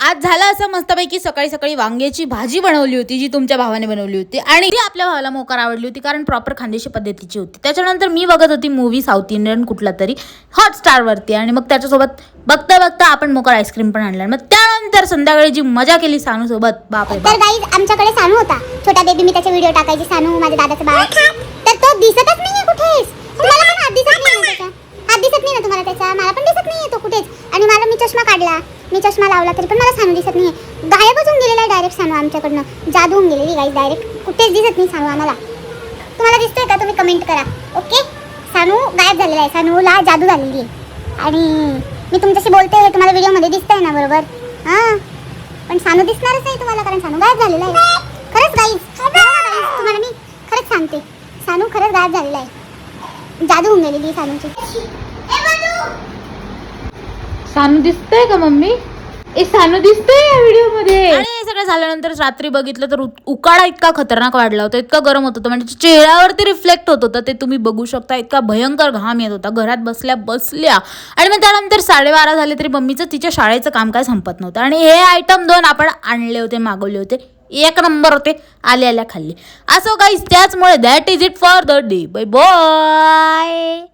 आज झालं असं मस्तपैकी सकाळी सकाळी वांग्याची भाजी बनवली होती जी तुमच्या भावाने बनवली होती आणि ती आपल्या भावाला मोकार आवडली होती कारण प्रॉपर खानदेशी पद्धतीची होती. त्याच्यानंतर मी बघत होती मूवी साऊथ इंडियन कुठला तरी हॉटस्टारवरती आणि मग त्याच्यासोबत बघता बघता आपण मोकार आईस्क्रीम पण आणलं. मग त्यानंतर संध्याकाळी जी मजा केली सानू सोबत बापरे. तर गाईज आमच्याकडे सानू होता छोटा बेबी. मी त्याचे व्हिडिओ टाकायची. सानू माझ्या दादाचं बाळ. तर तो दिसतच नाहीये कुठेच. तुम्हाला पण हात दिसत नाही त्याचा. हात दिसत नाही ना तुम्हाला त्याचा. मला पण दिसत नाहीये तो कुठेच. आणि मला मी चष्मा काढला. मी चष्मा लावला तरी पण मला सानू दिसत नाहीये. गायबच होऊन गेलेला आहे डायरेक्ट सानू आमच्याकडनं. जादू होऊन गेलेली गाईज डायरेक्ट. कुठेच दिसत नाही सानू आम्हाला. तुम्हाला दिसतोय का तुम्ही कमेंट करा. ओके. सानू गायब झालेला आहे. सानूला जादू झालेली आहे. आणि मी तुमच्याशी बोलते हे तुम्हाला व्हिडिओमध्ये दिसतंय ना बरोबर. हां पण सानू दिसणारच नाही तुम्हाला कारण सानू गायब झालेला आहे. खरंच गाईज तुम्हाला मी खरंच सांगते सानू खरंच गायब झालेला आहे. जादू होऊन गेलेली आहे सानूची. सानू दिसतंय का मम्मी? ए सानू दिसतंय या व्हिडिओ मध्ये. आणि हे सगळं झाल्यानंतर रात्री बघितलं तर उकाडा इतका खतरनाक वाढला होता. इतका गरम होत होतं म्हणजे चेहऱ्यावरती रिफ्लेक्ट होत होतं. ते तुम्ही बघू शकता. इतका भयंकर घाम येत होता. घरात बसल्या आणि मग त्यानंतर 12:30 झाले तरी मम्मीचं तिच्या शाळेचं काम काय संपत नव्हतं. आणि हे आयटम 2 आपण आणले होते मागवले होते. 1 नंबर होते. आल्या खाल्ले. असो गाईस त्याचमुळे that is it for the day. Bye bye.